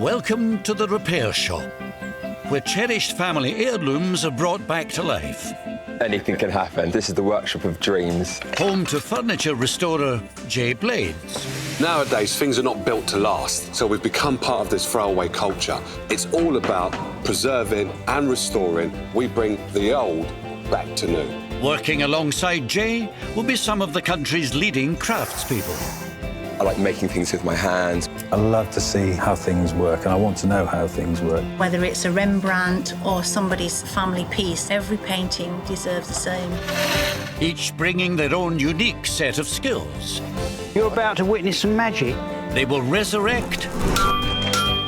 Welcome to the repair shop, where cherished family heirlooms are brought back to life. Anything can happen. This is the workshop of dreams. Home to furniture restorer Jay Blades. Nowadays, things are not built to last, so we've become part of this throwaway culture. It's all about preserving and restoring. We bring the old back to new. Working alongside Jay will be some of the country's leading craftspeople. I like making things with my hands. I love to see how things work, and I want to know how things work. Whether it's a Rembrandt or somebody's family piece, every painting deserves the same. Each bringing their own unique set of skills. You're about to witness some magic. They will resurrect,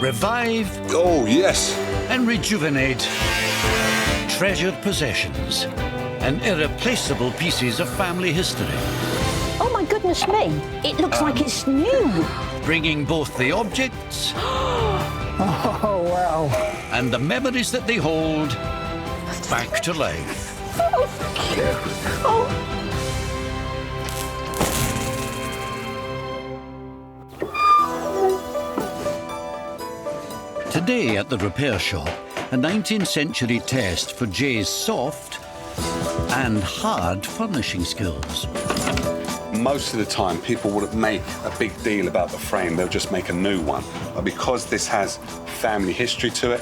revive, Oh, yes. and rejuvenate treasured possessions and irreplaceable pieces of family history. Oh, my goodness me. It looks like it's new. Bringing both the objects Oh, wow. and the memories that they hold back to life. Today at the repair shop, a 19th century test for Jay's soft and hard furnishing skills. Most of the time, people wouldn't make a big deal about the frame. They'll just make a new one. But because this has family history to it,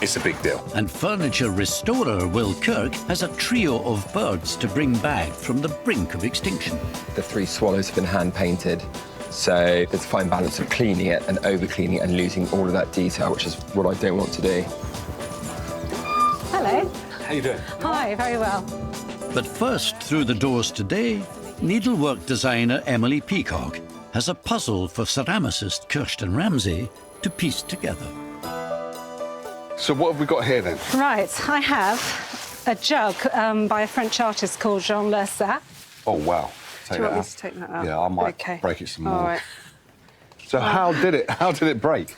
it's a big deal. And furniture restorer Will Kirk has a trio of birds to bring back from the brink of extinction. The three swallows have been hand-painted, so there's a fine balance of cleaning it and over-cleaning it and losing all of that detail, which is what I don't want to do. Hello. How you doing? Hi, very well. But first through the doors today, needlework designer Emily Peacock has a puzzle for ceramicist Kirsten Ramsey to piece together. So what have we got here then? Right, I have a jug by a French artist called Jean Lurcat. Oh, wow. Do you want me to take that out? Yeah, I might Okay. break it some more. All right. So how did it break?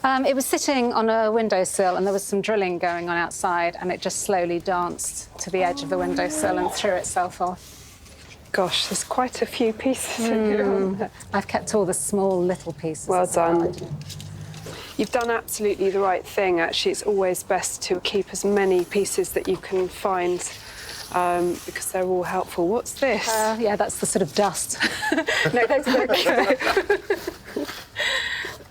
It was sitting on a windowsill and there was some drilling going on outside and it just slowly danced to the edge of the windowsill and threw itself off. Gosh, there's quite a few pieces in here. I've kept all the small little pieces. Well aside. done. You've done absolutely the right thing, actually. It's always best to keep as many pieces that you can find because they're all helpful. What's this? Yeah, that's the sort of dust. No, those are okay.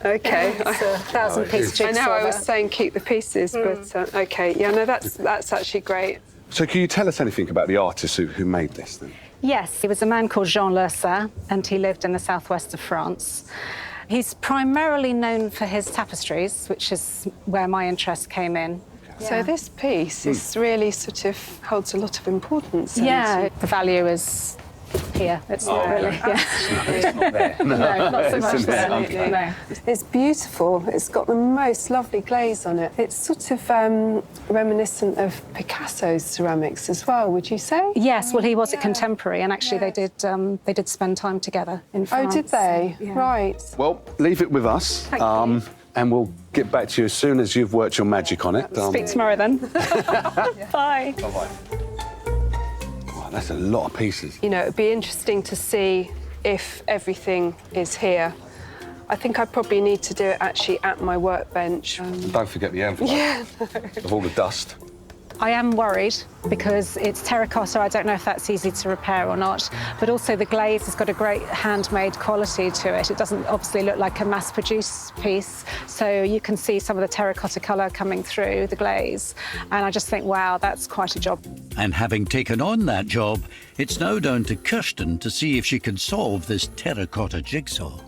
Okay. It's a 1,000-piece jigsaw. I know I was there. saying keep the pieces, but okay. Yeah, no, that's actually great. So can you tell us anything about the artist who made this then? Yes, he was a man called Jean Lurcat, and he lived in the southwest of France. He's primarily known for his tapestries, which is where my interest came in. So this piece is really sort of holds a lot of importance. Yeah, the value is here. It's not really. Yeah. It's not there. No, not so much. Absolutely. No. It's beautiful. It's got the most lovely glaze on it. It's sort of reminiscent of Picasso's ceramics as well, would you say? Yes, well, he was a contemporary, and actually they did spend time together in France. Oh, did they? Yeah. Right. Well, leave it with us. Thank you. And we'll get back to you as soon as you've worked your magic on it. Speak tomorrow then. Bye. Bye-bye. Wow, that's a lot of pieces. You know, it'd be interesting to see if everything is here. I think I probably need to do it actually at my workbench. Don't forget the envelope of all the dust. I am worried because it's terracotta. I don't know if that's easy to repair or not. But also the glaze has got a great handmade quality to it. It doesn't obviously look like a mass-produced piece. So you can see some of the terracotta colour coming through the glaze. And I just think, wow, that's quite a job. And having taken on that job, it's now down to Kirsten to see if she can solve this terracotta jigsaw.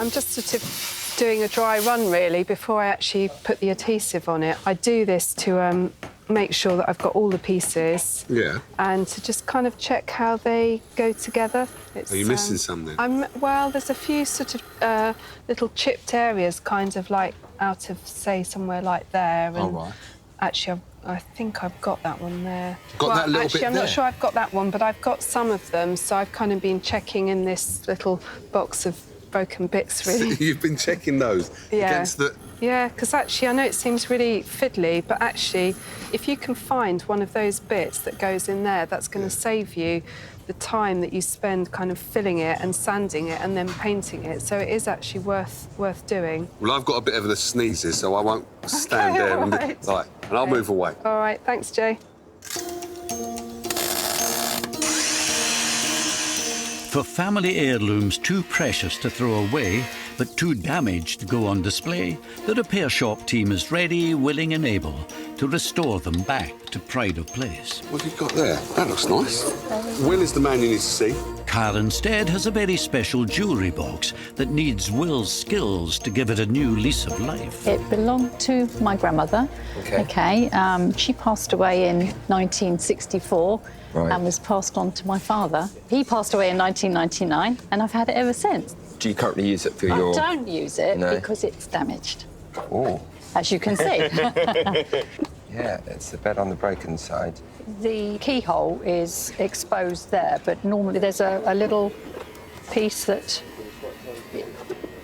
I'm just sort of doing a dry run, really, before I actually put the adhesive on it. I do this to make sure that I've got all the pieces. Yeah. And to just kind of check how they go together. Are you missing some then? Well, there's a few sort of little chipped areas, kind of like out of, say, somewhere like there. And Oh, right. Actually, I think I've got that one there. Got that little actually, bit I'm there? not sure I've got that one, but I've got some of them, so I've kind of been checking in this little box of broken bits, really. You've been checking those against the... Yeah, because actually, I know it seems really fiddly, but actually, if you can find one of those bits that goes in there, that's going to save you the time that you spend kind of filling it and sanding it and then painting it. So it is actually worth doing. Well, I've got a bit of the sneezes, so I won't stand there and I'll move away. All right, thanks, Jay. For family heirlooms too precious to throw away, but too damaged to go on display, the repair shop team is ready, willing and able to restore them back to pride of place. What have you got there? That looks nice. Will is the man you need to see. Karen Stead has a very special jewellery box that needs Will's skills to give it a new lease of life. It belonged to my grandmother. She passed away in 1964. Right. And was passed on to my father. He passed away in 1999, and I've had it ever since. Do you currently use it for your... I don't use it because it's damaged. Oh. As you can see. Yeah, it's a bit on the broken side. The keyhole is exposed there, but normally there's a little piece that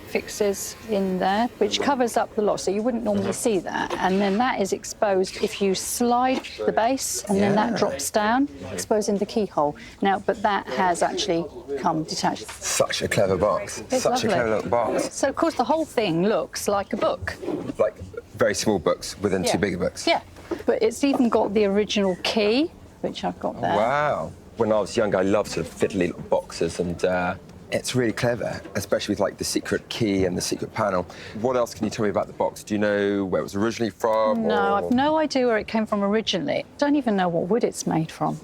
fixes in there, which covers up the lot, so you wouldn't normally see that. And then that is exposed if you slide the base, and then that drops down, exposing the keyhole. Now, but that has actually come detached. Such a clever box. It's Such lovely. a clever little box. So, of course, the whole thing looks like a book. Like very small books within two bigger books. Yeah, but it's even got the original key, which I've got there. Wow. When I was young, I loved sort of fiddly little boxes, and it's really clever, especially with like the secret key and the secret panel. What else can you tell me about the box? Do you know where it was originally from? No, I've no idea where it came from originally. Don't even know what wood it's made from.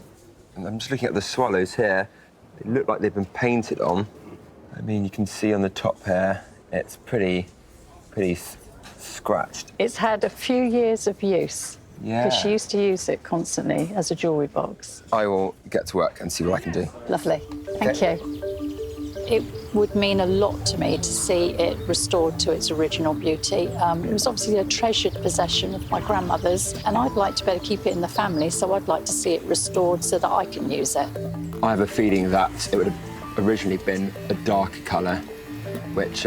And I'm just looking at the swallows here. They look like they've been painted on. I mean, you can see on the top here, it's pretty scratched. It's had a few years of use. Yeah. Because she used to use it constantly as a jewellery box. I will get to work and see what I can do. Lovely. Thank you. It would mean a lot to me to see it restored to its original beauty. It was obviously a treasured possession of my grandmother's, and I'd like to be able to keep it in the family, so I'd like to see it restored so that I can use it. I have a feeling that it would have originally been a darker colour, which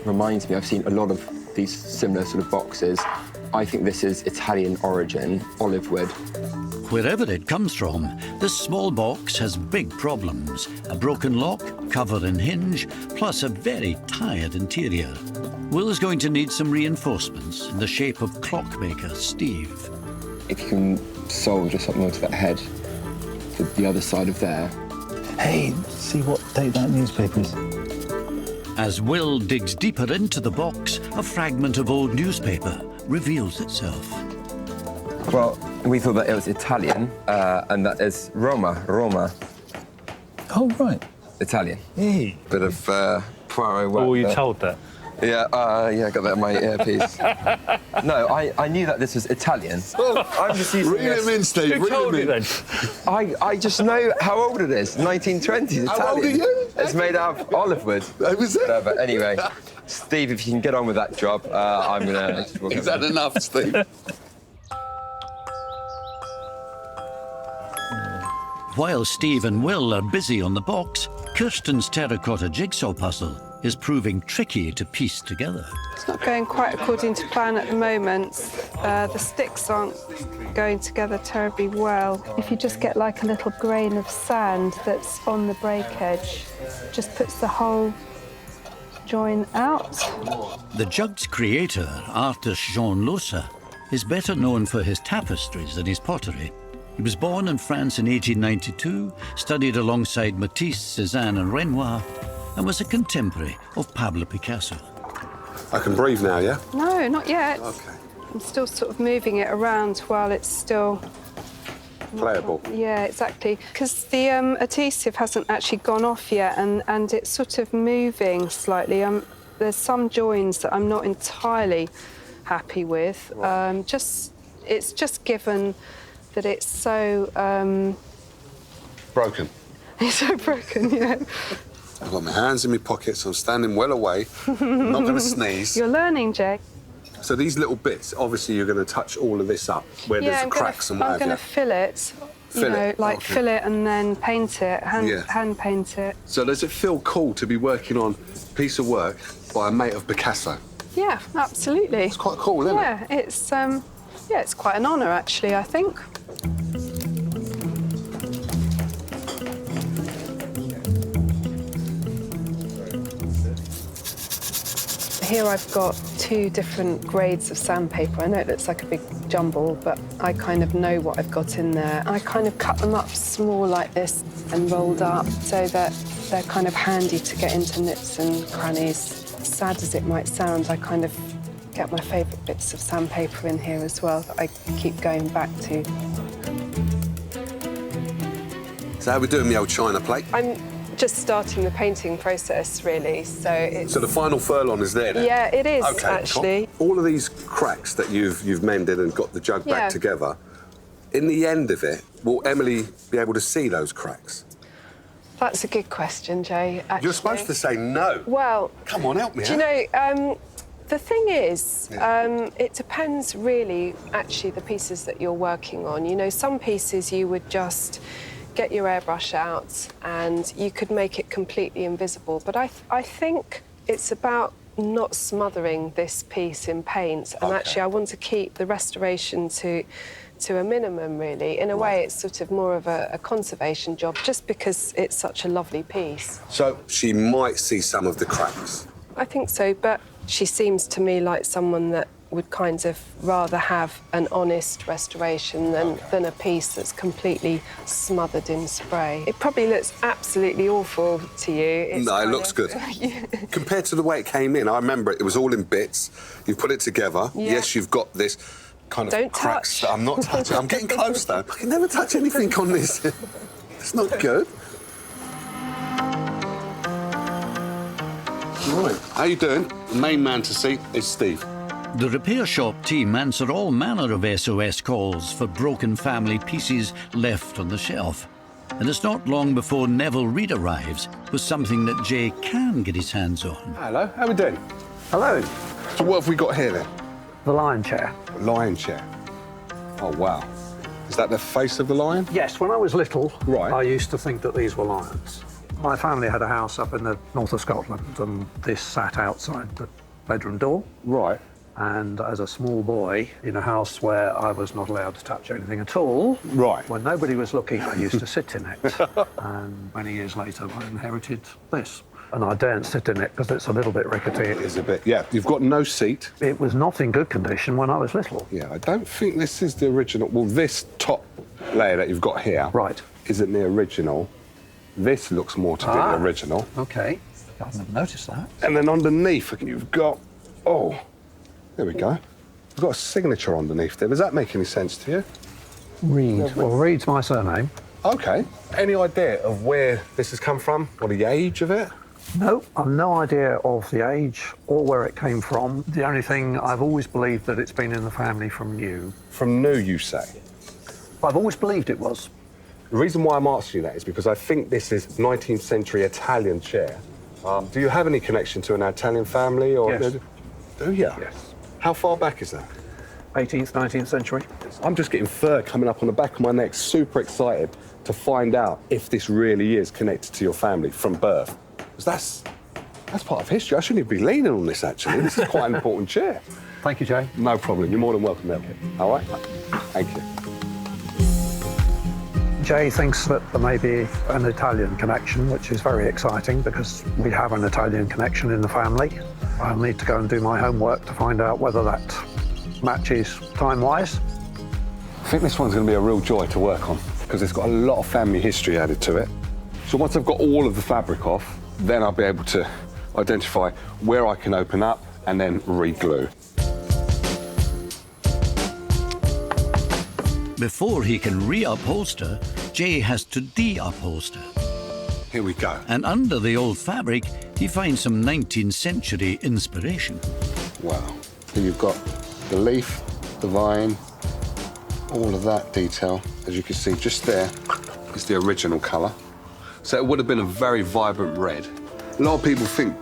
reminds me, I've seen a lot of these similar sort of boxes. I think this is Italian origin, olive wood. Wherever it comes from, this small box has big problems. A broken lock, cover and hinge, plus a very tired interior. Will is going to need some reinforcements in the shape of clockmaker Steve. If you can solder something onto that head, the other side of there. Hey, see what date that newspaper is? As Will digs deeper into the box, a fragment of old newspaper reveals itself. Well, we thought that it was Italian, and that is Roma. Oh, right. Italian. Hey. Bit of Poirot work. Oh, were you there. told that? Yeah, I got that in my earpiece. No, I knew that this was Italian. I'm just using Reel him in, Steve. Who told you then? I just know how old it is. 1920s Italian. How old are you? It's made out of olive wood. That was it? But anyway, Steve, if you can get on with that job, I'm gonna. Is that enough, Steve? While Steve and Will are busy on the box, Kirsten's terracotta jigsaw puzzle is proving tricky to piece together. It's not going quite according to plan at the moment. The sticks aren't going together terribly well. If you just get like a little grain of sand that's on the break edge, just puts the whole join out. The jug's creator, artist Jean Lurcat, is better known for his tapestries than his pottery. He was born in France in 1892, studied alongside Matisse, Cézanne and Renoir, and was a contemporary of Pablo Picasso. I can breathe now, yeah? No, not yet. Okay. I'm still sort of moving it around while it's still... Playable. Yeah, exactly. Because the adhesive hasn't actually gone off yet, and it's sort of moving slightly. There's some joins that I'm not entirely happy with. Right. It's just given that it's so... Broken. It's so broken, yeah. I've got my hands in my pockets, I'm standing well away, I'm not going to sneeze. You're learning, Jay. So these little bits, obviously you're going to touch all of this up, where there's cracks and what I'm have going you. to fill it fill it and then paint it, hand paint it. So does it feel cool to be working on a piece of work by a mate of Picasso? Yeah, absolutely. It's quite cool, isn't it? Yeah, it's quite an honour, actually, I think. Here I've got 2 different grades of sandpaper. I know it looks like a big jumble, but I kind of know what I've got in there. I kind of cut them up small like this and rolled up so that they're kind of handy to get into nooks and crannies. Sad as it might sound, I kind of get my favourite bits of sandpaper in here as well that I keep going back to. So how are we doing the old china plate? I'm just starting the painting process, really, so it's... So the final furlong is there then? Yeah, it is, okay, actually. Cool. All of these cracks that you've mended and got the jug back together, in the end of it, will Emily be able to see those cracks? That's a good question, Jay, actually. You're supposed to say no. Well... Come on, help me out. Do you know, the thing is, it depends really, actually, the pieces that you're working on. You know, some pieces you would just get your airbrush out and you could make it completely invisible. But I think it's about not smothering this piece in paint. And actually, I want to keep the restoration to a minimum, really. In a way, it's sort of more of a conservation job, just because it's such a lovely piece. So she might see some of the cracks? I think so, but she seems to me like someone that would kind of rather have an honest restoration than a piece that's completely smothered in spray. It probably looks absolutely awful to you. No, it looks good. Compared to the way it came in, I remember it was all in bits. You put it together. Yeah. Yes, you've got this kind of cracks that I'm not touching. I'm getting close, though. I can never touch anything on this. It's not good. Right, how you doing? The main man to see is Steve. The repair shop team answer all manner of SOS calls for broken family pieces left on the shelf. And it's not long before Neville Reid arrives with something that Jay can get his hands on. Hello, how we doing? Hello. So what have we got here then? The lion chair. Lion chair. Oh, wow. Is that the face of the lion? Yes, when I was little, Right. I used to think that these were lions. My family had a house up in the north of Scotland, and this sat outside the bedroom door. Right. And as a small boy in a house where I was not allowed to touch anything at all, Right. when nobody was looking, I used to sit in it. And many years later, I inherited this. And I daren't sit in it because it's a little bit rickety. It is a bit, yeah. You've got no seat. It was not in good condition when I was little. Yeah, I don't think this is the original. Well, this top layer that you've got here isn't the original. This looks more to be the original. OK. I've never noticed that. And then underneath, you've got... Oh, there we go. You've got a signature underneath there. Does that make any sense to you? Reid. Well, Reid's my surname. OK. Any idea of where this has come from or the age of it? No, I've no idea of the age or where it came from. The only thing, I've always believed that it's been in the family from new. From new, you say? I've always believed it was. The reason why I'm asking you that is because I think this is 19th century Italian chair. Do you have any connection to an Italian family? Or Yes. Do you? Yes. How far back is that? 18th, 19th century. I'm just getting fur coming up on the back of my neck, super excited to find out if this really is connected to your family from birth. Because that's part of history. I shouldn't even be leaning on this, actually. This is quite an important chair. Thank you, Jay. No problem. You're more than welcome, Mel. All right? Thank you. Jay thinks that there may be an Italian connection, which is very exciting because we have an Italian connection in the family. I'll need to go and do my homework to find out whether that matches time-wise. I think this one's going to be a real joy to work on because it's got a lot of family history added to it. So once I've got all of the fabric off, then I'll be able to identify where I can open up and then re-glue. Before he can re-upholster, Jay has to de-upholster. Here we go. And under the old fabric, he finds some 19th century inspiration. Wow. So you've got the leaf, the vine, all of that detail. As you can see, just there is the original colour. So it would have been a very vibrant red. A lot of people think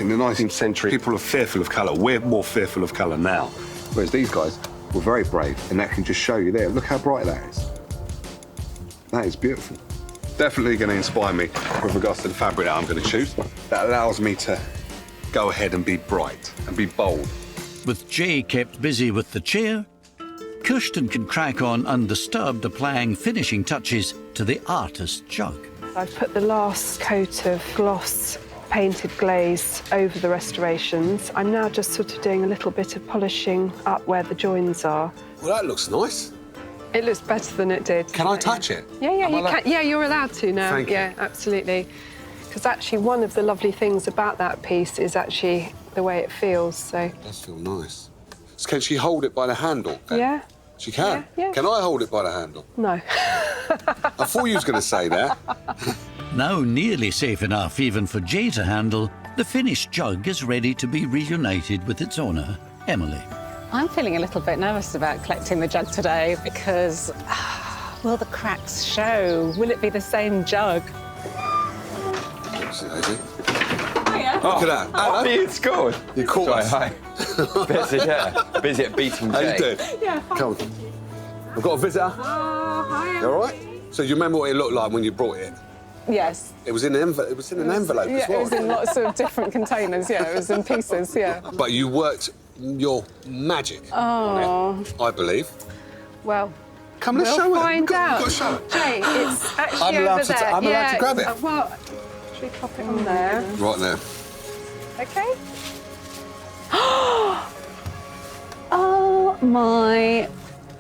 in the 19th century, people are fearful of colour. We're more fearful of colour now. Whereas these guys were very brave, and that can just show you there. Look how bright that is. That is beautiful. Definitely going to inspire me with regards to the fabric that I'm going to choose. That allows me to go ahead and be bright and be bold. With Jay kept busy with the chair, Kirsten can crack on undisturbed, applying finishing touches to the artist's jug. I've put the last coat of gloss painted glaze over the restorations. I'm now just sort of doing a little bit of polishing up where the joins are. Well, that looks nice. It looks better than it did. Can I touch it? Yeah, you can. Yeah, you're allowed to now. Thank you. Yeah, absolutely. Because actually one of the lovely things about that piece is actually the way it feels, so... It does feel nice. So can she hold it by the handle? Yeah. She can? Yeah. Can I hold it by the handle? No. I thought you was going to say that. Now nearly safe enough even for Jay to handle, the finished jug is ready to be reunited with its owner, Emily. I'm feeling a little bit nervous about collecting the jug today because will the cracks show? Will it be the same jug? See, Daisy. Hiya. Look at that. Hello. It's good. You caught us. Hi. Busy at beating How Jay. you doing? Yeah. Come on. We've got a visitor. Hiya. You all right? So you remember what it looked like when you brought it? Yes. It was in an envelope. It was in an envelope Yeah, as well. it was in lots of different containers. Yeah, it was in pieces. Yeah. But you worked your magic on it, I believe. Well, Come, let's we'll show it. find out. We've got to show it. Jay, it's actually I'm allowed over to- there. I'm allowed to grab it? Well, should we pop it on there? Right there. OK. Oh my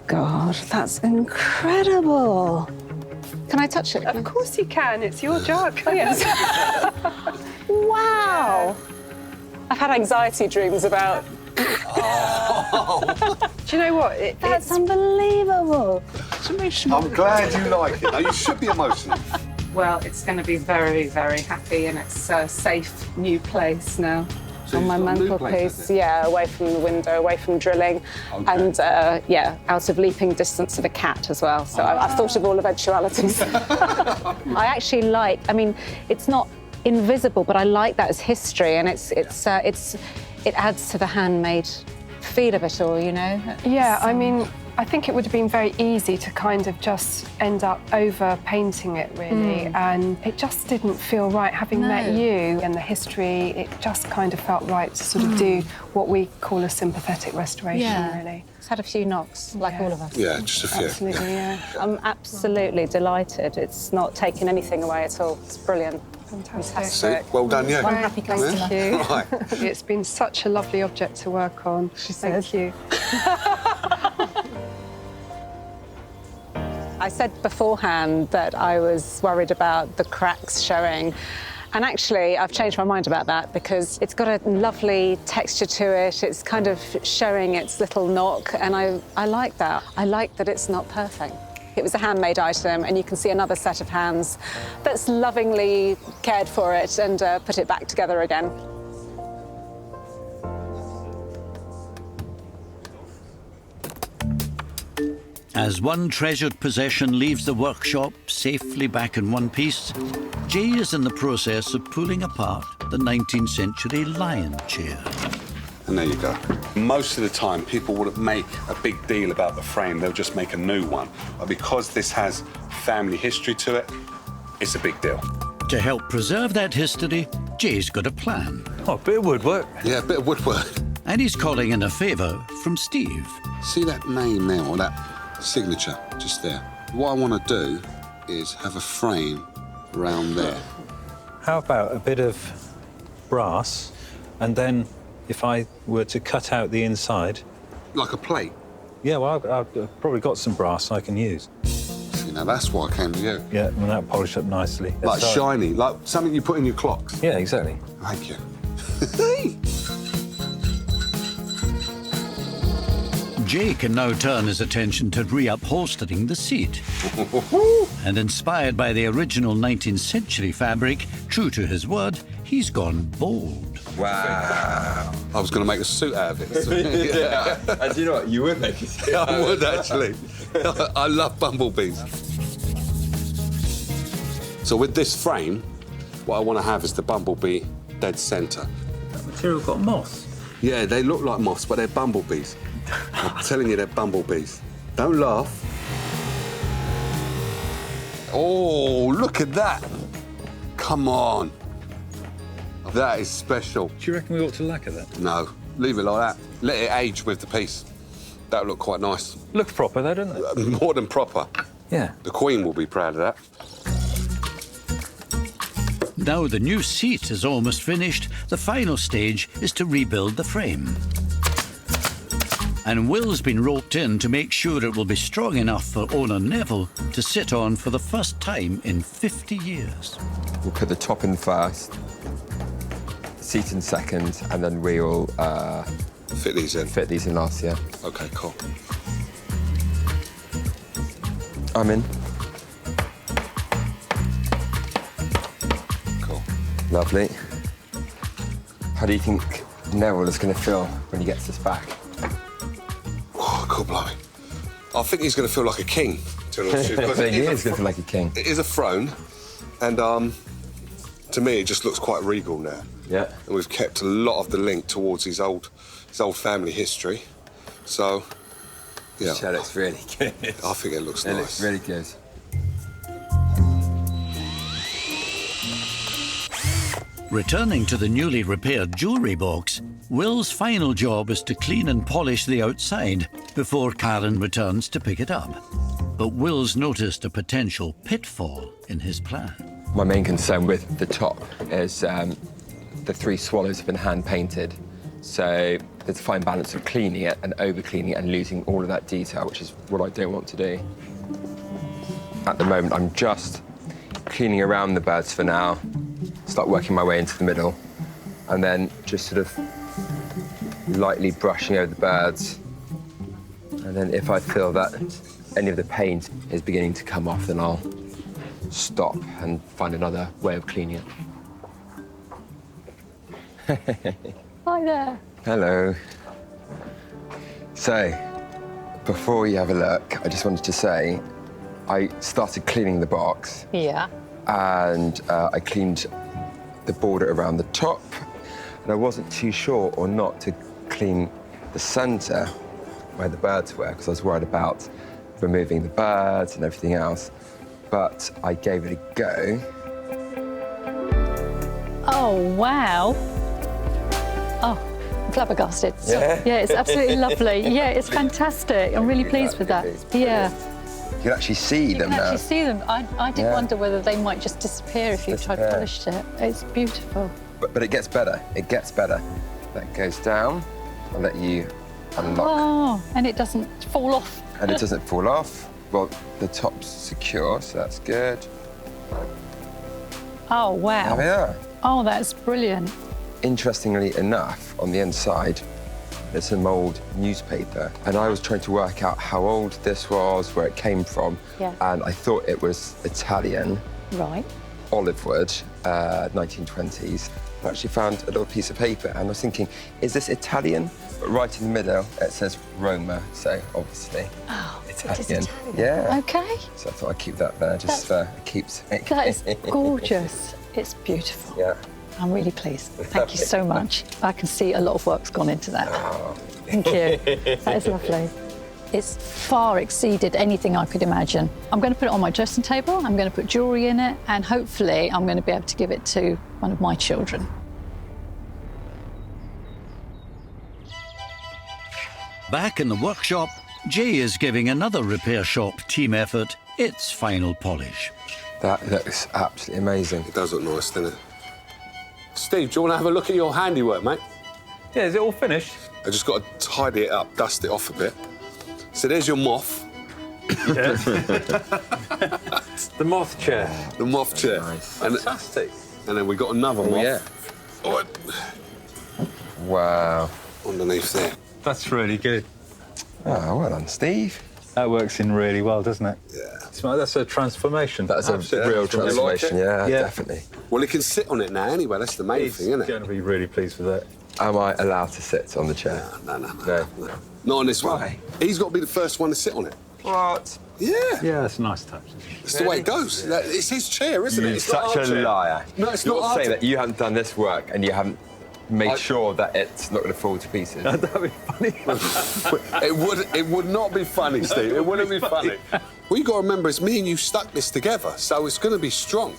God, that's incredible. Can I touch it? Of course you can. It's your jug. Oh, yes. Wow. I've had anxiety dreams about... Do you know what? That's unbelievable. I'm glad you like it. Now, you should be emotional. Well, it's going to be very, very happy in its safe new place now. So On you've my got a new place, mantelpiece, has it? yeah, away from the window, away from drilling, and yeah, out of leaping distance of a cat as well. So I've thought of all eventualities. I actually like. I mean, it's not invisible, but I like that as history, and it adds to the handmade feel of it all, you know. Yeah, I mean, I think it would have been very easy to kind of just end up over painting it, really, and it just didn't feel right. Having met you and the history, it just kind of felt right to sort of do what we call a sympathetic restoration, really. It's had a few knocks, like all of us. Yeah, just a few. Absolutely, yeah. I'm absolutely delighted. It's not taking anything away at all. It's brilliant. Fantastic. See, well done, you. One happy customer. Thank you. Right. It's been such a lovely object to work on. Thank you. I said beforehand that I was worried about the cracks showing. And actually, I've changed my mind about that because it's got a lovely texture to it. It's kind of showing its little knock, and I like that. I like that it's not perfect. It was a handmade item, and you can see another set of hands that's lovingly cared for it and put it back together again. As one treasured possession leaves the workshop safely back in one piece, Jay is in the process of pulling apart the 19th century lion chair. And there you go. Most of the time, people wouldn't make a big deal about the frame. They'll just make a new one. But because this has family history to it, it's a big deal. To help preserve that history, Jay's got a plan. Oh, a bit of woodwork. Yeah, a bit of woodwork. And he's calling in a favour from Steve. See that name there, or that signature just there? What I want to do is have a frame around there. How about a bit of brass, and then if I were to cut out the inside... Like a plate? Yeah, well, I've probably got some brass I can use. See, now that's why I came to you. Yeah, and that polish up nicely. Like Sorry. shiny, like something you put in your clocks. Yeah, exactly. Thank you. Jay can now turn his attention to reupholstering the seat. And inspired by the original 19th century fabric, true to his word, he's gone bold. Wow. I was going to make a suit out of it. Yeah. And you know what? You would make it. I would, actually. I love bumblebees. So with this frame, what I want to have is the bumblebee dead centre. That material got moths. Yeah, they look like moths, but they're bumblebees. I'm telling you, they're bumblebees. Don't laugh. Oh, look at that. Come on. That is special. Do you reckon we ought to lacquer that? No, leave it like that. Let it age with the piece. That'll look quite nice. Looks proper though, doesn't it? More than proper. Yeah. The Queen will be proud of that. Now the new seat is almost finished, the final stage is to rebuild the frame. And Will's been roped in to make sure it will be strong enough for owner Neville to sit on for the first time in 50 years. We'll put the top in first, seat in second, and then we'll Fit these in. fit these in last, yeah. OK, cool. I'm in. Cool. Lovely. How do you think Neville is going to feel when he gets this back? Oh, cool, blimey. I think he's going to feel like a king, to be honest with you, because He is going to feel like a king. it is a throne, and to me, it just looks quite regal now. Yeah. And we've kept a lot of the link towards his old family history. So, yeah. The chair looks really good. I think it looks It nice. looks really good. Returning to the newly repaired jewellery box, Will's final job is to clean and polish the outside before Karen returns to pick it up. But Will's noticed a potential pitfall in his plan. My main concern with the top is the three swallows have been hand-painted. So there's a fine balance of cleaning it and over-cleaning it and losing all of that detail, which is what I don't want to do. At the moment, I'm just cleaning around the birds for now, start working my way into the middle, and then just sort of lightly brushing over the birds. And then if I feel that any of the paint is beginning to come off, then I'll stop and find another way of cleaning it. Hi there. Hello. So, before you have a look, I just wanted to say I started cleaning the box. Yeah. And I cleaned the border around the top, and I wasn't too sure or not to clean the centre where the birds were, because I was worried about removing the birds and everything else. But I gave it a go. Oh, wow. Oh, I'm flabbergasted. Yeah? Yeah, it's absolutely lovely. Yeah, it's fantastic. I'm really pleased with that. Yeah. You can actually see You them can now. actually see them. I did Yeah. wonder whether they might just disappear if you tried Disappear. polished it. It's beautiful. But it gets better. It gets better. That goes down. I'll let you unlock. Oh, and it doesn't fall off. And it doesn't fall off. Well, the top's secure, so that's good. Oh, wow. There we are. Oh, that's brilliant. Interestingly enough, on the inside, there's some old newspaper, and I was trying to work out how old this was, where it came from, Yeah. and I thought it was Italian, Right. olive wood, 1920s. I actually found a little piece of paper, and I was thinking, is this Italian? But right in the middle, it says Roma, so obviously Oh, Italian. it is Italian. Yeah. Okay. So I thought I'd keep that there, just for keeps sake. That is gorgeous. It's beautiful. Yeah. I'm really pleased. Thank you so much. I can see a lot of work's gone into that. Oh. Thank you. That is lovely. It's far exceeded anything I could imagine. I'm going to put it on my dressing table, I'm going to put jewellery in it, and hopefully I'm going to be able to give it to one of my children. Back in the workshop, Jay is giving another repair shop team effort its final polish. That looks absolutely amazing. It does look nice, doesn't it? Steve, do you want to have a look at your handiwork, mate? Yeah, is it all finished? I just got to tidy it up, dust it off a bit. So there's your moth. Yeah. The moth chair. The moth chair. Nice. And, Fantastic. and then we got another moth. Yeah. Oh, Wow. underneath there. That's really good. Oh, well done, Steve. That works in really well, doesn't it? Yeah. That's a transformation. That's a Absolutely. real Do you like transformation, it? yeah, Yeah. definitely. Well, it can sit on it now anyway. That's the main He's thing, isn't going it? to be really pleased with that. Am I allowed to sit on the chair? No. No. Not on this one. Why? He's got to be the first one to sit on it. What? Yeah. Yeah, that's a nice touch. That's the way it goes. It's his chair, isn't it? You're It's not such our a chair. liar. No, it's You're not our saying chair. that you haven't done this work and you haven't made sure that it's not going to fall to pieces. That'd be funny. It would not be funny, Steve. It wouldn't be funny. What you got to remember is me and you stuck this together, so it's going to be strong.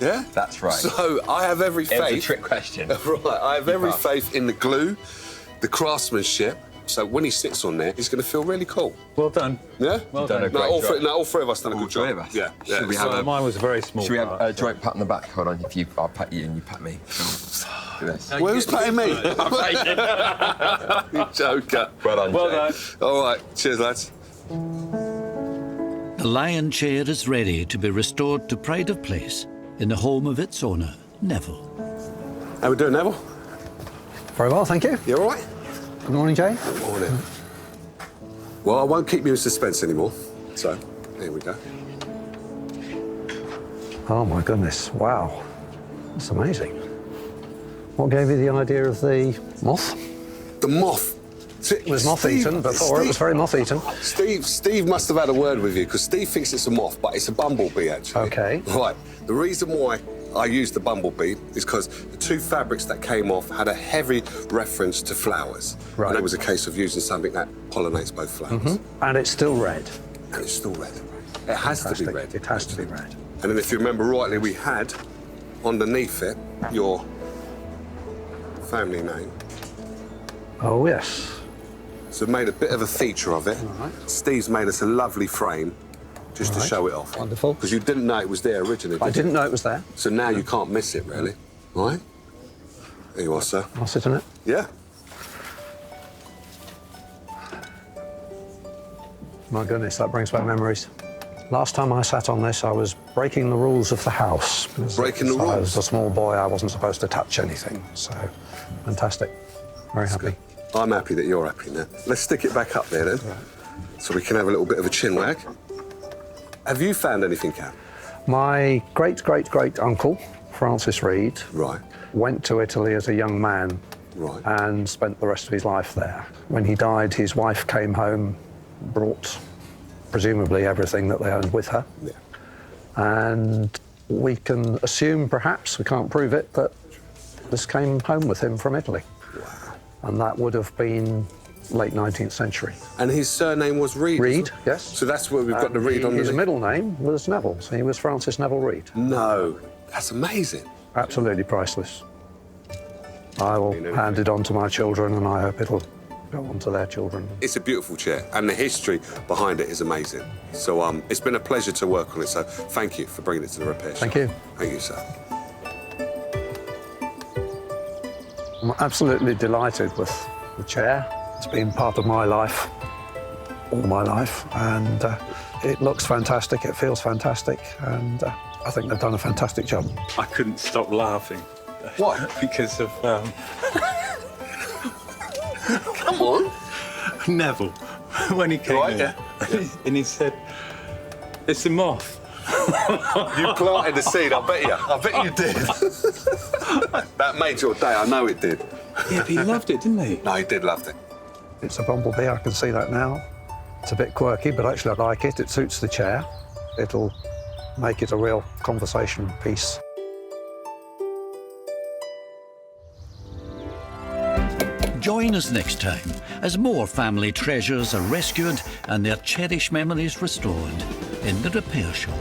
Yeah? That's right. So I have every faith. It was a trick question. Right. I have every faith in the glue, the craftsmanship. So when he sits on there, he's going to feel really cool. Well done. Yeah? Well done. done. No, all three of us done a good job. All three of us? Yeah. Should we So have Mine was a very small. Should we have part, a joint pat on the back? Hold on, I'll pat you and you pat me. Do this. Who's patting me? You joker. Well done, Well Jay. done. All right. Cheers, lads. The lion chair is ready to be restored to pride of place in the home of its owner, Neville. How we doing, Neville? Very well, thank you. You all right? Good morning, Jane. Good morning. Well, I won't keep you in suspense anymore. So, here we go. Oh, my goodness. Wow. That's amazing. What gave you the idea of the moth? The moth. It was moth-eaten before. It was very moth-eaten. Steve must have had a word with you, because Steve thinks it's a moth, but it's a bumblebee, actually. OK. Right. The reason why I used the bumblebee is because the two fabrics that came off had a heavy reference to flowers. Right. And it was a case of using something that pollinates both flowers. And it's still red. And it's still red. It has to be red. It has to be red. And then if you remember rightly, we had underneath it your family name. Oh, yes. So made a bit of a feature of it. Right. Steve's made us a lovely frame just to Right. show it off. Wonderful. Because you didn't know it was there originally, I did you? didn't know it was there. So now you can't miss it, really. Right? There you are, sir. I'll sit on it. Yeah. My goodness, that brings back memories. Last time I sat on this, I was breaking the rules of the house. Breaking the I was rules? a small boy, I wasn't supposed to touch anything. So, fantastic. Very happy. I'm happy that you're happy now. Let's stick it back up there, then. So we can have a little bit of a chin wag. Have you found anything out? My great-great-great-uncle, Francis Reed, Right. went to Italy as a young man Right. and spent the rest of his life there. When he died, his wife came home, brought presumably everything that they owned with her. Yeah. And we can assume, perhaps, we can't prove it, that this came home with him from Italy. Wow. And that would have been late 19th century. And his surname was Reed? Reed, isn't it? yes. So that's where we've got the Reed on His the... middle name was Neville, so he was Francis Neville Reed. No. That's amazing. Absolutely priceless. I will hand it on to my children, and I hope it'll go on to their children. It's a beautiful chair, and the history behind it is amazing. So it's been a pleasure to work on it, so thank you for bringing it to the repair shop. Thank you. Thank you, sir. I'm absolutely delighted with the chair. It's been part of my life, all my life, and it looks fantastic, it feels fantastic, and I think they've done a fantastic job. I couldn't stop laughing. What? Because of Come on. Neville, when he came Right, in, yeah. and he said, "It's a moth." You planted the seed, I bet you. I bet you did. That made your day, I know it did. Yeah, but he loved it, didn't he? No, he did love it. It's a bumblebee, I can see that now. It's a bit quirky, but actually I like it. It suits the chair. It'll make it a real conversation piece. Join us next time as more family treasures are rescued and their cherished memories restored in the repair shop.